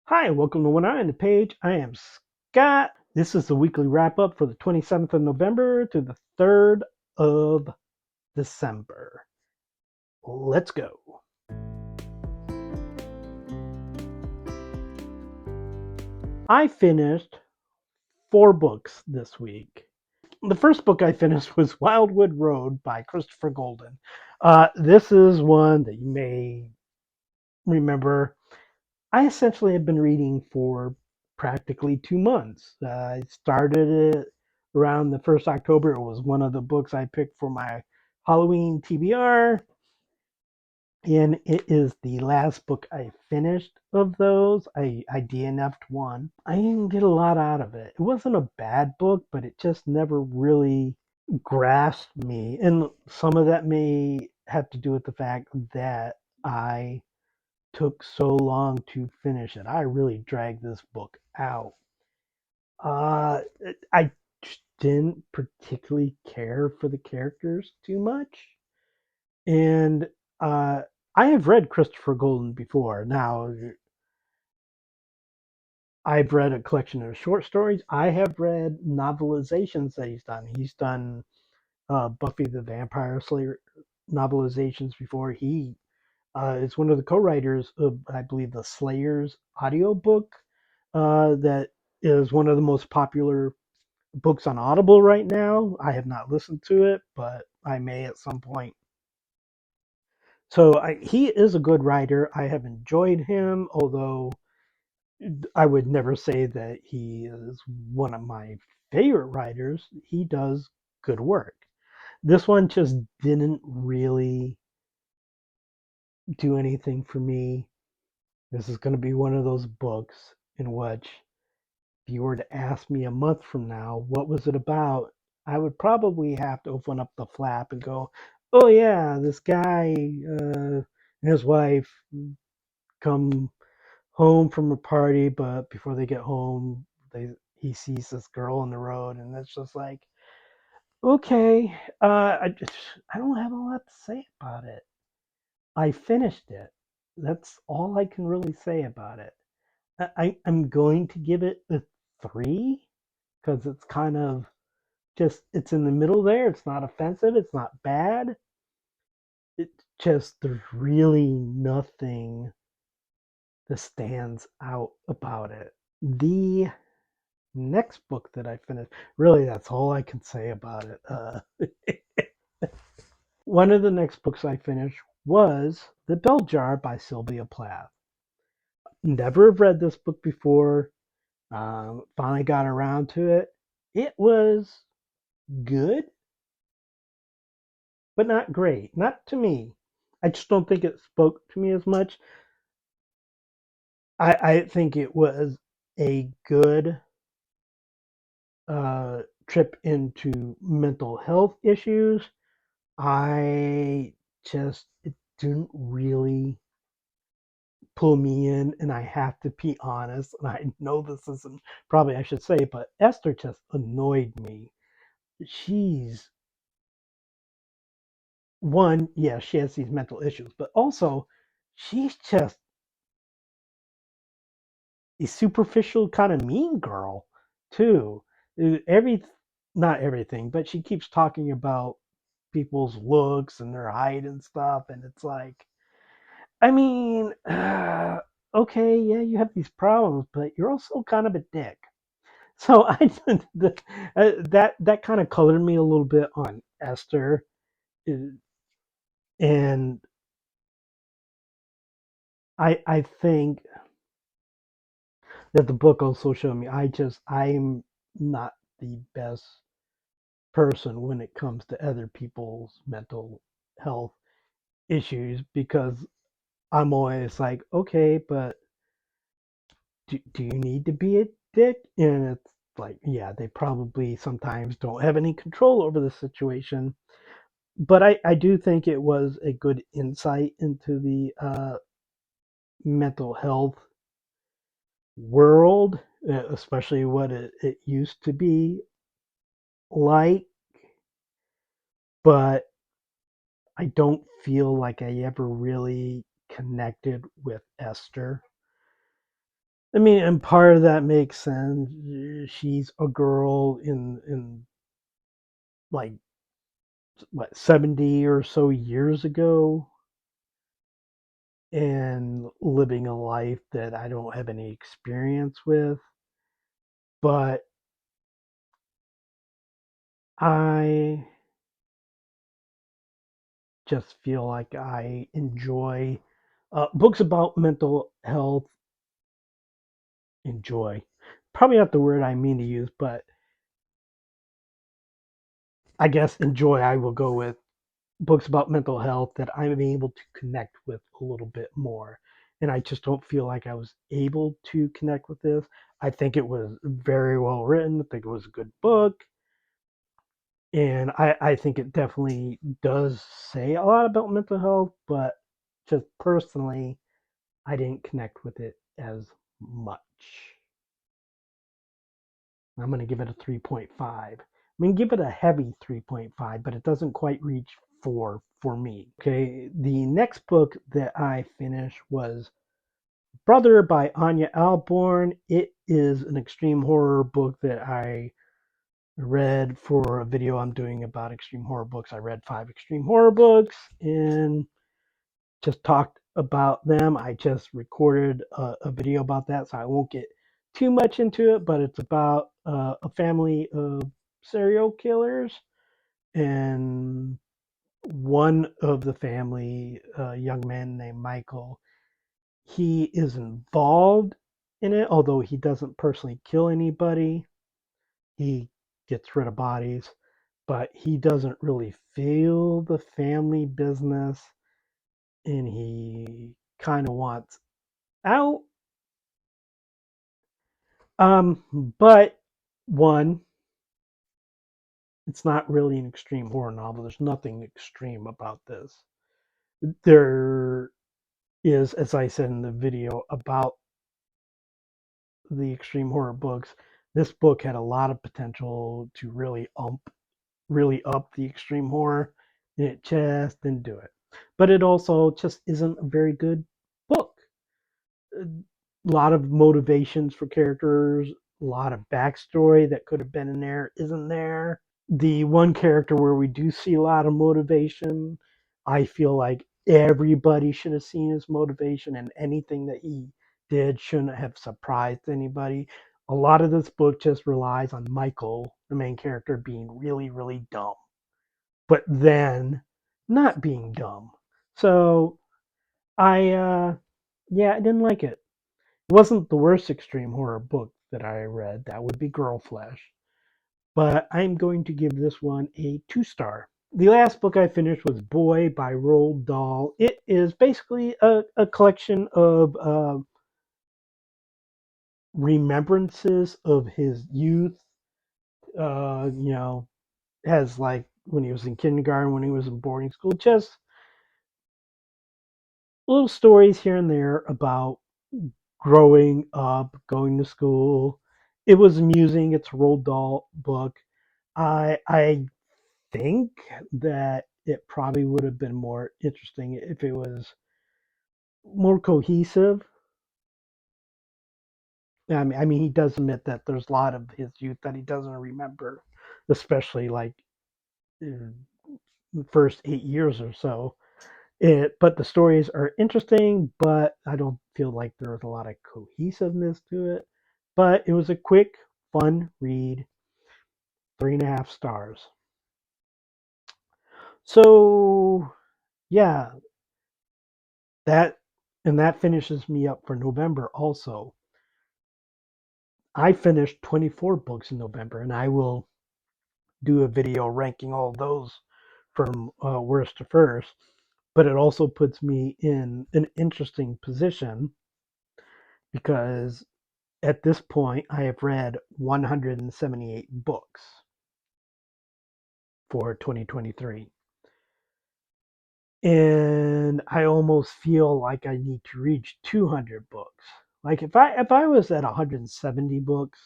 Hi, welcome to One Eye on the Page. I am Scott. This is the weekly wrap up for the 27th of November to the 3rd of December. Let's go. I finished 4 books this week. The first book I finished was Wildwood Road by Christopher Golden. This is one that you may remember. I essentially have been reading for practically 2 months. I started it around the 1st October. It was one of the books I picked for my Halloween TBR, and it is the last book I finished of those. I DNF'd one. I didn't get a lot out of it. It wasn't a bad book, but it just never really grasped me. And some of that may have to do with the fact that I took so long to finish it. I really dragged this book out. Uh, I didn't particularly care for the characters too much, and I have read Christopher Golden before. Now, I've read a collection of short stories. I have read novelizations that he's done. He's done Buffy the Vampire Slayer novelizations before. He is one of the co-writers of, I believe, the Slayers audiobook that is one of the most popular books on Audible right now. I have not listened to it, but I may at some point. So he is a good writer. I have enjoyed him, although I would never say that he is one of my favorite writers. He does good work. This one just didn't really do anything for me. This is going to be one of those books in which, if you were to ask me a month from now, what was it about? I would probably have to open up the flap and go, oh, yeah, this guy and his wife come home from a party, but before they get home, he sees this girl on the road, and it's just like, okay, I don't have a lot to say about it. I finished it. That's all I can really say about it. I'm going to give it a 3 because it's kind of just it's in the middle there. It's not offensive. It's not bad. It's just there's really nothing that stands out about it. The next book that I finished, really, that's all I can say about it. One of the next books I finished was The Bell Jar by Sylvia Plath. Never have read this book before. Finally got around to it. It was good, but not great. Not to me. I just don't think it spoke to me as much. I think it was a good trip into mental health issues. I just, it didn't really pull me in, and I have to be honest, and I know this isn't probably I should say, but Esther just annoyed me. She's one, yeah, she has these mental issues, but also she's just a superficial kind of mean girl too. Every not everything, but she keeps talking about people's looks and their height and stuff, and it's like, I mean, okay, yeah, you have these problems, but you're also kind of a dick. So that kind of colored me a little bit on Esther, uh, and I think that the book also showed me I'm not the best person when it comes to other people's mental health issues because I'm always like, okay, but do you need to be a dick? And it's like, yeah, they probably sometimes don't have any control over the situation. But I do think it was a good insight into the mental health world, especially what it used to be like. But I don't feel like I ever really connected with Esther. I mean, and part of that makes sense. She's a girl in like what 70 or so years ago, and living a life that I don't have any experience with. But I just feel like I enjoy books about mental health. Enjoy, probably not the word I mean to use, but I guess enjoy. I will go with books about mental health that I'm able to connect with a little bit more. And I just don't feel like I was able to connect with this. I think it was very well written. I think it was a good book. And I think it definitely does say a lot about mental health, but just personally, I didn't connect with it as much. I'm going to give it a 3.5. I'm going to give it a heavy 3.5, but it doesn't quite reach 4 for me. Okay, the next book that I finished was Brother by Ania Ahlborn. It is an extreme horror book that I read for a video I'm doing about extreme horror books. I read 5 extreme horror books and just talked about them. I just recorded a video about that, so I won't get too much into it, but it's about a family of serial killers, and one of the family, a young man named Michael, he is involved in it, although he doesn't personally kill anybody. He gets rid of bodies, but he doesn't really feel the family business, and he kind of wants out. But one, it's not really an extreme horror novel. There's nothing extreme about this. There is, as I said in the video about the extreme horror books, this book had a lot of potential to really up the extreme horror, and it just didn't do it. But it also just isn't a very good book. A lot of motivations for characters, a lot of backstory that could have been in there isn't there. The one character where we do see a lot of motivation, I feel like everybody should have seen his motivation, and anything that he did shouldn't have surprised anybody. A lot of this book just relies on Michael, the main character, being really, really dumb, but then not being dumb. So yeah, I didn't like it. It wasn't the worst extreme horror book that I read. That would be Girl Flesh. But I'm going to give this one a 2 star. The last book I finished was Boy by Roald Dahl. It is basically a collection of remembrances of his youth. You know, has like when he was in kindergarten, when he was in boarding school, just little stories here and there about growing up, going to school. It was amusing. It's a Roald Dahl book. I think that it probably would have been more interesting if it was more cohesive. I mean, he does admit that there's a lot of his youth that he doesn't remember, especially like the first 8 years or so. But the stories are interesting, but I don't feel like there was a lot of cohesiveness to it. But it was a quick, fun read, 3.5 stars. So yeah, that that finishes me up for November. Also, I finished 24 books in November, and I will do a video ranking all those from worst to first. But it also puts me in an interesting position because at this point I have read 178 books for 2023. And I almost feel like I need to reach 200 books. Like if I was at 170 books,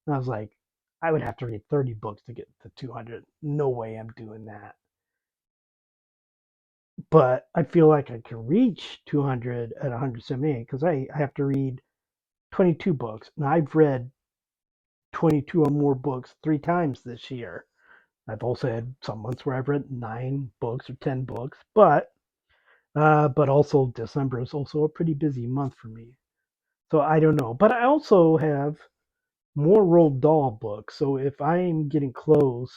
and I was like, I would have to read 30 books to get to 200. No way I'm doing that. But I feel like I can reach 200 at 178 because I have to read 22 books, and I've read 22 or more books 3 times this year. I've also had some months where I've read 9 books or 10 books, but also December is also a pretty busy month for me. So I don't know. But I also have more Roald Dahl books. So if I'm getting close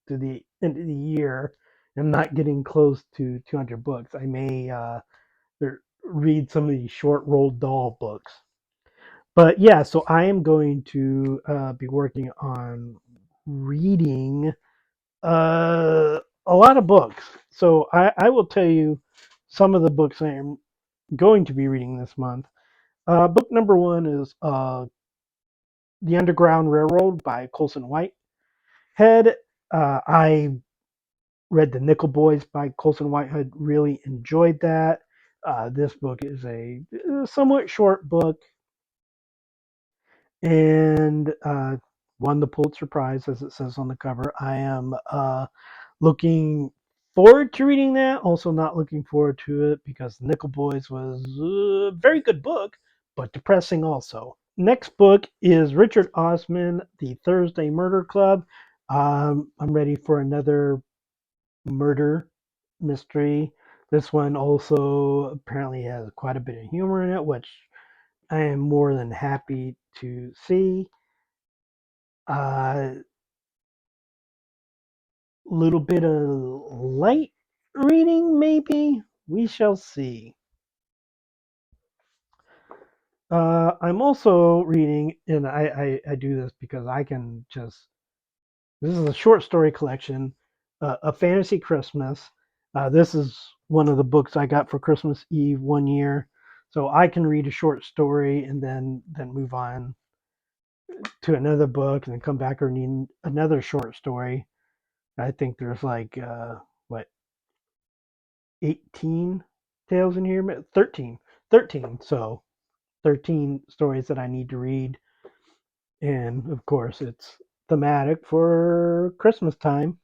to the end of the year and not getting close to 200 books, I may read some of these short Roald Dahl books. But yeah, so I am going to be working on reading a lot of books. So I will tell you some of the books I am going to be reading this month. Book number one is The Underground Railroad by Colson Whitehead. I read The Nickel Boys by Colson Whitehead, really enjoyed that. This book is a somewhat short book and won the Pulitzer Prize, as it says on the cover. I am looking forward to reading that. Also, not looking forward to it because Nickel Boys was a very good book, but depressing also. Next book is Richard Osman, The Thursday Murder Club. I'm ready for another murder mystery. This one also apparently has quite a bit of humor in it, which I am more than happy to see. A little bit of light reading, maybe. We shall see. I'm also reading, and I do this because I can just. This is a short story collection, A Fantasy Christmas. This is one of the books I got for Christmas Eve one year, so I can read a short story and then move on to another book and then come back and read another short story. I think there's like what 18 tales in here, 13, 13. So 13 stories that I need to read, and of course it's thematic for Christmas time.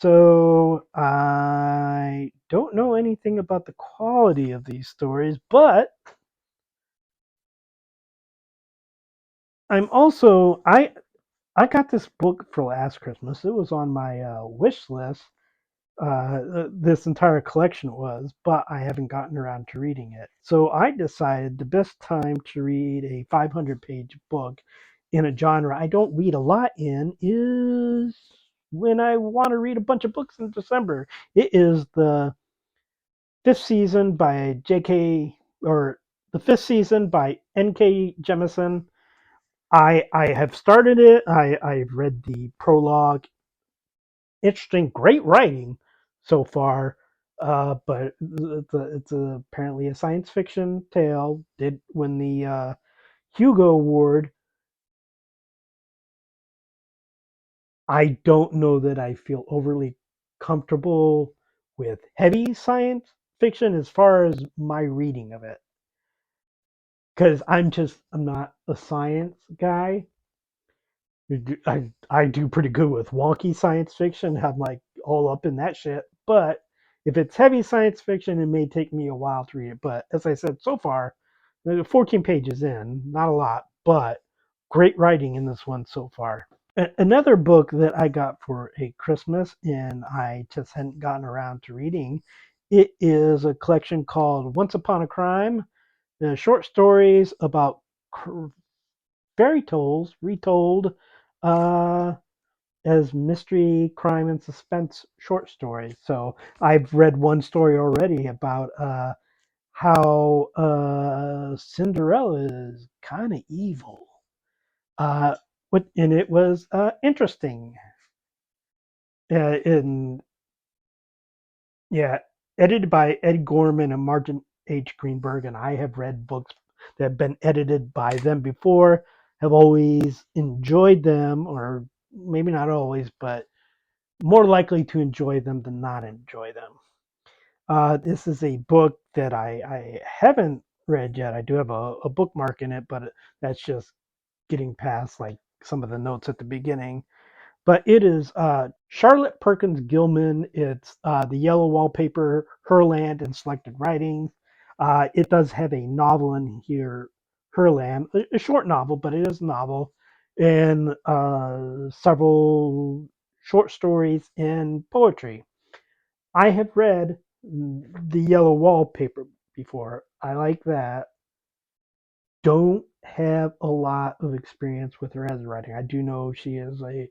So I don't know anything about the quality of these stories, but I got this book for last Christmas. It was on my wish list. This entire collection was, but I haven't gotten around to reading it. So I decided the best time to read a 500-page book in a genre I don't read a lot in is when I want to read a bunch of books in December. It is the fifth season by J.K. or the fifth season by N.K. Jemisin. I have started it. I've read the prologue. Interesting, great writing so far. But apparently a science fiction tale. Did win the Hugo Award. I don't know that I feel overly comfortable with heavy science fiction as far as my reading of it. Because I'm not a science guy. I do pretty good with wonky science fiction. I'm like all up in that shit. But if it's heavy science fiction, it may take me a while to read it. But as I said, so far, 14 pages in, not a lot, but great writing in this one so far. Another book that I got for a Christmas and I just hadn't gotten around to reading, it is a collection called Once Upon a Crime, short stories about fairy tales retold uh, as mystery, crime, and suspense short stories. So I've read one story already about how Cinderella is kind of evil. Uh, and it was interesting. And yeah, edited by Ed Gorman and Martin H. Greenberg, and I have read books that have been edited by them before, have always enjoyed them, or maybe not always, but more likely to enjoy them than not enjoy them. This is a book that I haven't read yet. I do have a bookmark in it, but that's just getting past like some of the notes at the beginning. But it is Charlotte Perkins Gilman. It's the Yellow Wallpaper, Herland, and Selected Writings. It does have a novel in here, Herland, a short novel, but it is a novel, and several short stories and poetry. I have read the Yellow Wallpaper before. I like that. Don't have a lot of experience with her as a writer. I do know she is a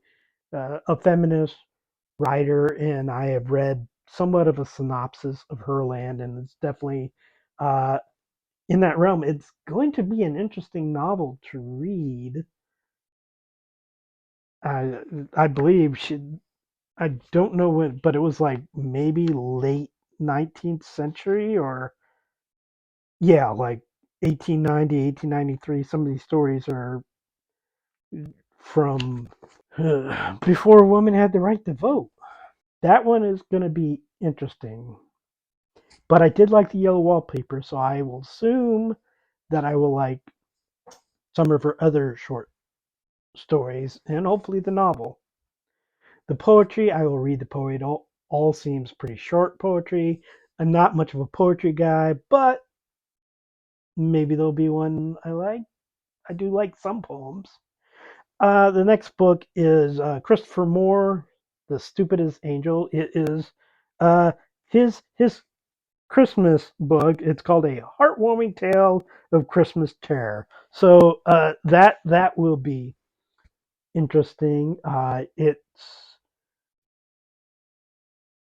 feminist writer, and I have read somewhat of a synopsis of Herland, and it's definitely uh, in that realm. It's going to be an interesting novel to read. I I believe she. I don't know when, but it was like maybe late 19th century or yeah, like 1890, 1893. Some of these stories are from before women had the right to vote. That one is going to be interesting. But I did like the Yellow Wallpaper, so I will assume that I will like some of her other short stories and hopefully the novel. The poetry, I will read the poetry. All seems pretty short poetry. I'm not much of a poetry guy, but maybe there'll be one I like. I do like some poems. The next book is Christopher Moore, The Stupidest Angel. It is uh, his Christmas book. It's called A Heartwarming Tale of Christmas Terror. So that will be interesting. It's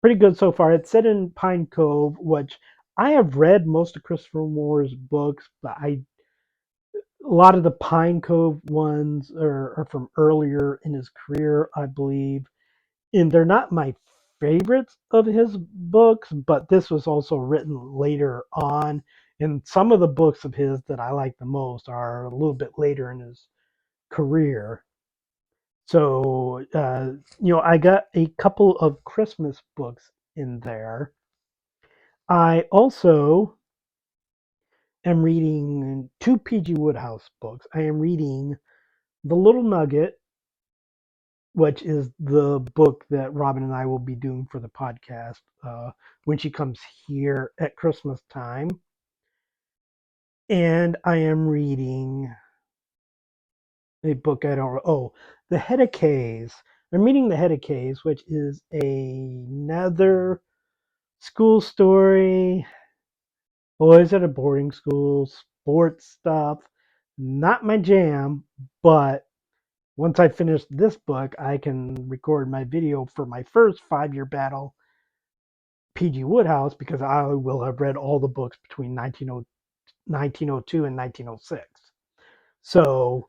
pretty good so far. It's set in Pine Cove, which I have read most of Christopher Moore's books, but a lot of the Pine Cove ones are from earlier in his career, I believe, and they're not my favorites of his books, but this was also written later on. And some of the books of his that I like the most are a little bit later in his career. So, I got a couple of Christmas books in there. I also am reading two P.G. Wodehouse books. I am reading The Little Nugget, which is the book that Robin and I will be doing for the podcast when she comes here at Christmas time. And I am reading a book I don't. Oh, The Head of K's. I'm reading The Head of K's, which is another school story. Boys at a boarding school, sports stuff. Not my jam, but once I finish this book, I can record my video for my first 5-year battle P.G. Wodehouse because I will have read all the books between 1902 and 1906. So,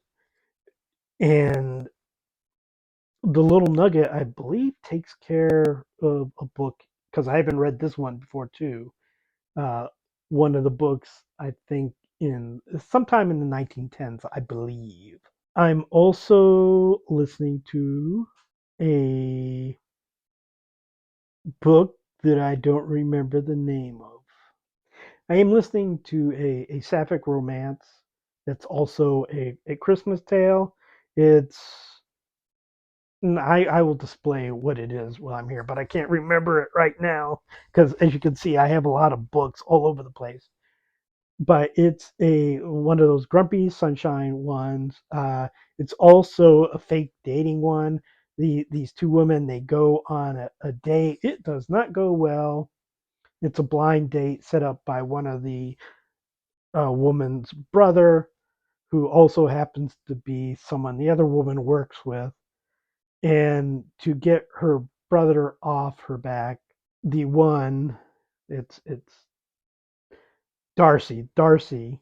and The Little Nugget, I believe, takes care of a book because I haven't read this one before, too. Uh, one of the books, I think, in sometime in the 1910s, I believe. I'm also listening to a book that I don't remember the name of. I am listening to a sapphic romance that's also a Christmas tale. It's I will display what it is while I'm here, but I can't remember it right now because as you can see, I have a lot of books all over the place. But it's a one of those grumpy sunshine ones. It's also a fake dating one. These two women they go on a date. It does not go well. It's a blind date set up by one of the woman's brother, who also happens to be someone the other woman works with. And to get her brother off her back, the one, it's Darcy,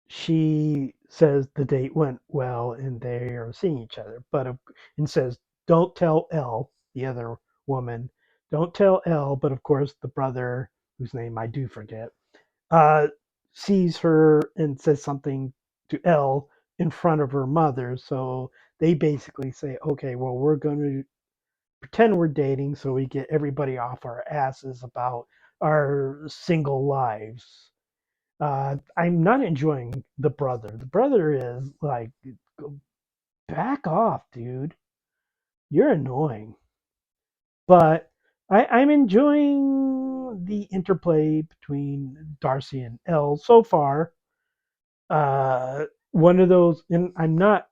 she says the date went well and they are seeing each other, and says, "Don't tell Elle, the other woman, don't tell Elle." But of course, the brother, whose name I do forget, uh, sees her and says something to Elle in front of her mother. So they basically say, "Okay, well, we're going to pretend we're dating so we get everybody off our asses about our single lives." I'm not enjoying the brother. The brother is like, back off, dude. You're annoying. But I'm enjoying the interplay between Darcy and Elle so far. One of those, and I'm not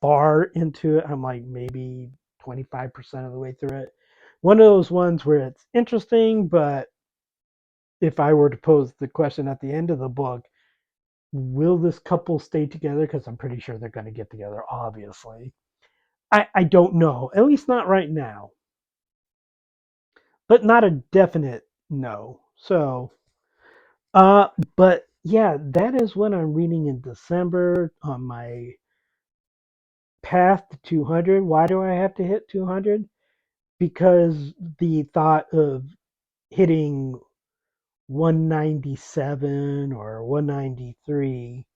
far into it. I'm like maybe 25% of the way through it. One of those ones where it's interesting, but if I were to pose the question at the end of the book, will this couple stay together? Because I'm pretty sure they're going to get together, obviously. I don't know, at least not right now, but not a definite no. So, uh, but yeah, that is what I'm reading in December on my path to 200. Why do I have to hit 200? Because the thought of hitting 197 or 193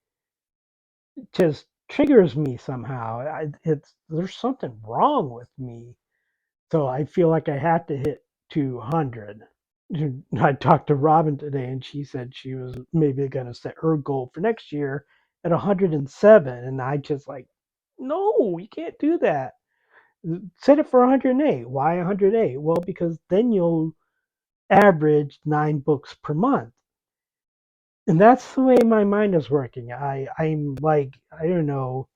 just triggers me somehow. It's there's something wrong with me, so I feel like I have to hit 200. I talked to Robin today, and she said she was maybe going to set her goal for next year at 107, and I just like, no, you can't do that. Set it for 108. Why 108? Well, because then you'll average 9 books per month. And that's the way my mind is working. I'm like, I don't know,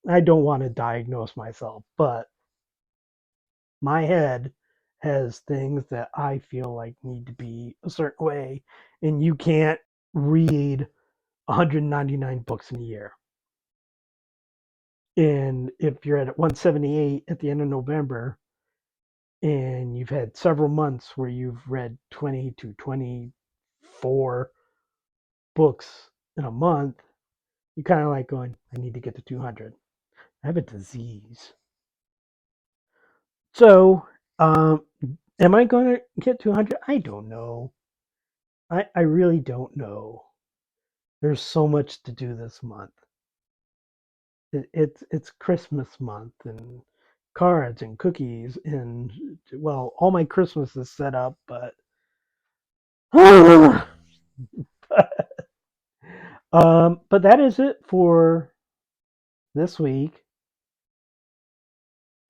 I don't want to diagnose myself, but my head has things that I feel like need to be a certain way, and you can't read 199 books in a year. And if you're at 178 at the end of November, and you've had several months where you've read 20 to 24 books in a month, you kind of like going, I need to get to 200. I have a disease. So, am I going to get 200? I don't know. I really don't know. There's so much to do this month. It's Christmas month and cards and cookies and well, all my Christmas is set up, but but that is it for this week.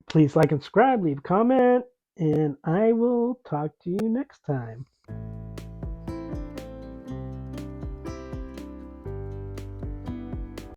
Please like and subscribe, leave a comment, and I will talk to you next time.